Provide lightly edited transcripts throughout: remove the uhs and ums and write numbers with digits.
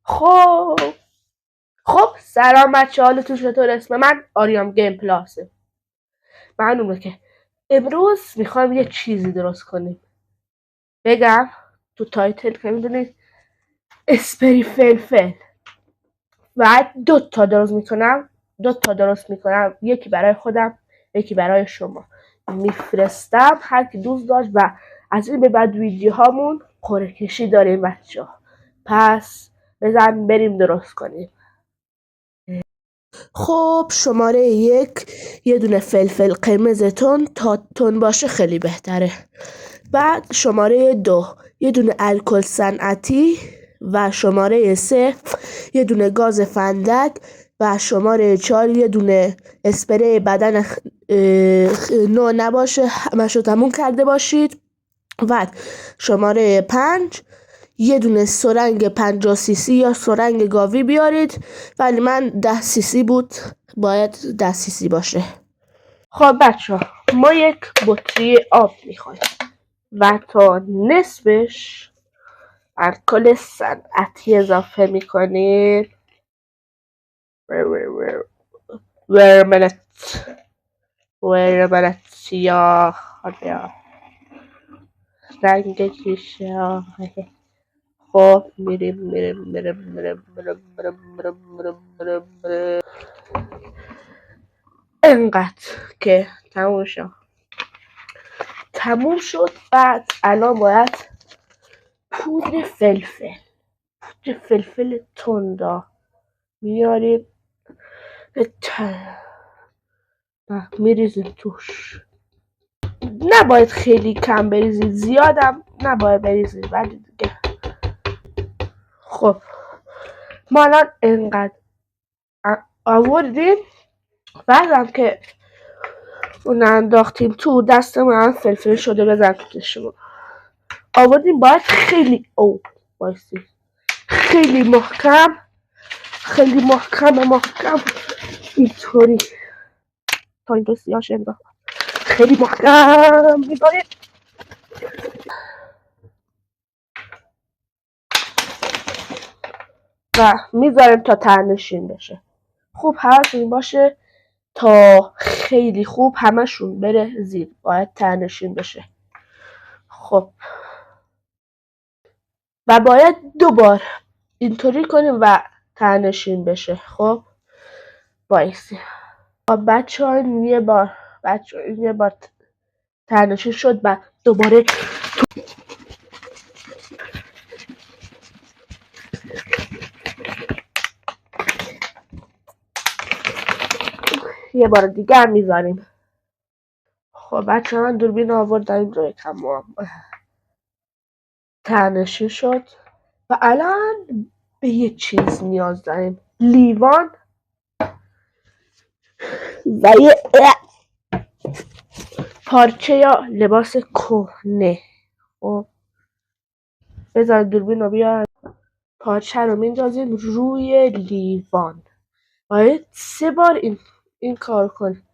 خب سلام بچه، حالتون چطور؟ اسم من آریام گیم پلاسه. معلومه که امروز میخوایم یه چیزی درست کنیم. بگم تو تایتل که میدونید اسپری فلفل. بعد دو تا درست میکنم، یکی برای خودم یکی برای شما میفرستم، هر کی دوست داشت. و از این به بعد ویدیوهامون قرعه کشی داریم بچه ها. پس بزن بریم درست کنیم. خب شماره 1 یه دونه فلفل قرمز تون تا تون باشه خیلی بهتره. بعد شماره 2 یه دونه الکل صنعتی و شماره 3 یه دونه گاز فندک و شماره 4 یه دونه اسپری بدن نوع نباشه، همشو تموم کرده باشید. و شماره 5 یه دونه سرنگ 50 سیسی یا سرنگ گاوی بیارید، ولی من 10 سیسی بود، باید 10 سیسی باشه. خب بچه ها، ما یک بطری آب میخوایم و تا نصفش الکل صنعتی اضافه میکنید. ورملت سیاه رنگ سیاه. خب میریم انقدر که تموم شد. بعد الان باید پودر فلفل تندا میاریم، میریزیم توش. نباید خیلی کم بریزید، زیادم نباید بریزید، ولی دیگه خب ما الان انقدر آوردیم. بعدم که اون انداختیم تو، دست من فلفل شده، بزن تو دستمون آوردیم. باید خیلی بایستی خیلی محکم اینطوری تا این دو سیاهش انداخت، خیلی محکم میبارید و میذاریم تا ته‌نشین بشه. خوب حواستون باشه تا خیلی خوب همشون بره زیر، باید ته‌نشین بشه. خب و باید 2 بار اینطوری کنیم و ته‌نشین بشه. خب وایسی بچه ها، یه بار ته‌نشین شد و دوباره یه بار دیگه هم میذاریم. خب بچه من دوربین آوردم اینجا، یکم ته‌نشین شد و الان به یه چیز نیاز داریم، لیوان و یه پارچه یا لباس کهنه. خب بذارید دوربین رو بیار، پارچه رو میندازیم روی لیوان. باید 3 بار این کار کنیم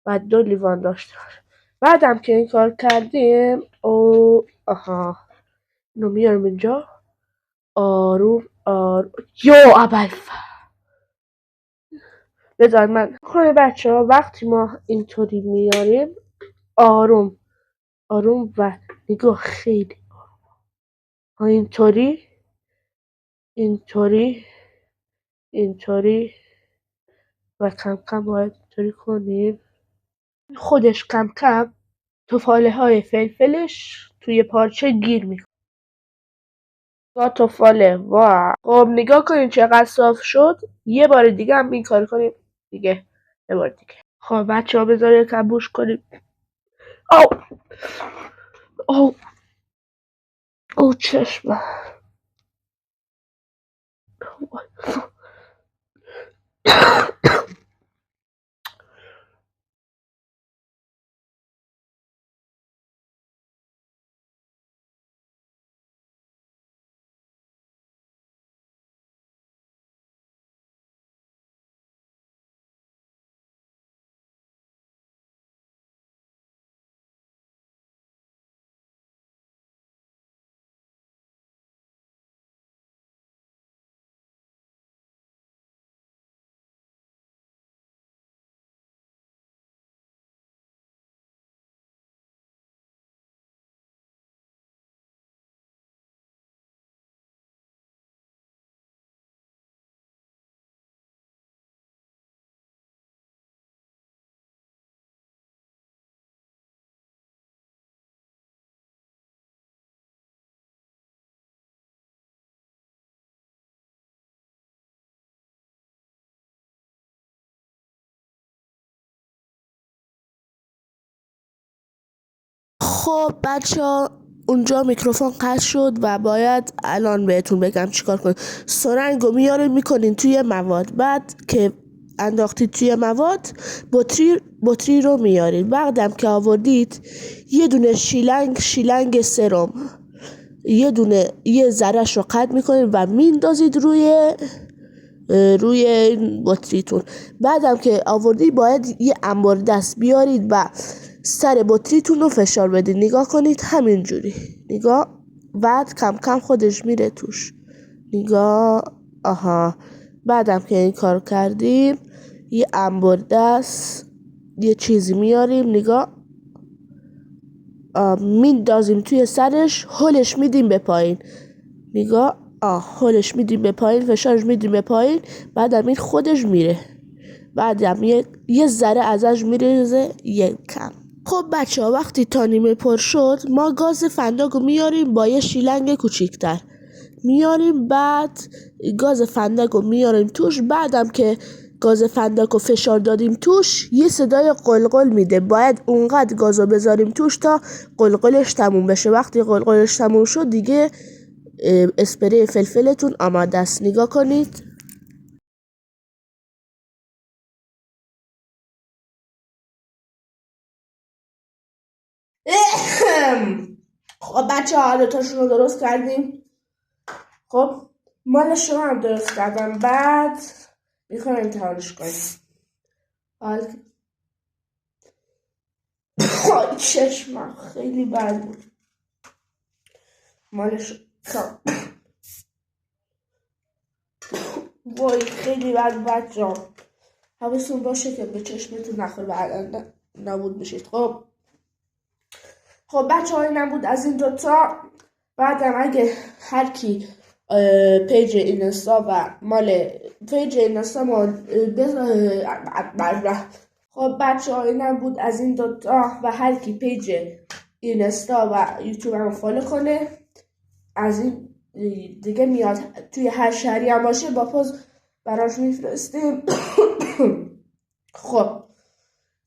و 2 لیوان داشته باشه. بعدم که این کار کردیم اینو میارم اینجا آروم یا ابل بذار من خب بچه ها، وقتی ما اینطوری میاریم آروم و نگاه خیلی اینطوری و کم کم باید اینطوری کنیم. خودش کم کم تفاله های فلفلش توی پارچه گیر میکنه. تفاله خب نگاه کنید چقدر صاف شد. یه بار دیگه هم این کار کنیم دیگه، یه بار دیگه. خب بچه ها بذار یکم بوش کنیم. او چشم خب بچه اونجا میکروفون قطع شد و باید الان بهتون بگم چیکار کنید. سرنگ رو میارین میکنین توی مواد، بعد که انداختید توی مواد بطری رو میارین. بعدم که آوردید یه دونه شیلنگ سرم یه ذرهش رو قطع میکنین و میندازید روی این بطریتون. بعدم که آوردید باید یه انبار دست بیارید و سر بطریتون رو فشار بدید. نگاه کنید همینجوری، نگاه، بعد کم کم خودش میره توش. نگاه، آها. بعدم که این کار کردیم یه انبار دست یه چیزی میاریم، نگاه، میندازیم توی سرش، هلش میدیم به پایین. نگاه، هلش میدیم به پایین، فشارش میدیم به پایین. بعدم این خودش میره. بعدم یه ذره ازش میریزه یک کم. خب بچه ها وقتی تا نیمه پر شد ما گاز فندق رو میاریم با یه شیلنگ کوچیکتر میاریم. بعد گاز فندق رو میاریم توش. بعدم که گاز فندق رو فشار دادیم توش یه صدای قلقل میده. باید اونقدر گاز رو بذاریم توش تا قلقلش تموم بشه. وقتی قلقلش تموم شد دیگه اسپری فلفلتون آماده است. نگاه کنید. خب بچه ها دوتاشون رو درست کردیم. خب مال شما هم درست کردم. بعد میخوام امتحانش کنیم. چشمم خیلی بد بود مالش. وای خیلی بد بچه ها. حواستون باشه که به چشمتون نخور و نابود بشید. خب بچه های نبود از این دوتا. بعدم اگه هر کی پیج اینستا و مال پیج اینستا ما خب بچه های نبود از این دوتا و هر کی پیج اینستا و یوتیوب هم فالو کنه. از این دیگه میاد توی هر شهری هم باشه با پوز براش میفرستیم. خب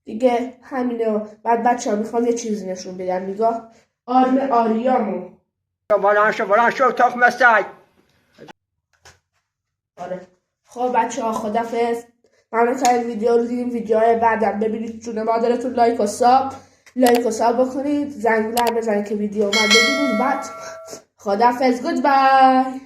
دیگه همینه. بعد بچه ها میخوام یه چیزی نشون بدم. نگاه، آرم آریامو بلند شو تخم سگ. آره. خب بچه ها خدافظ. ممنون که این ویدیو رو دیدیم. ویدیوهای بعدم ببینید. جون مادرتون لایک و ساب بکنید. زنگوله هم بزنید که ویدیو اومد ببینید. بعد خدافظ. گود بای.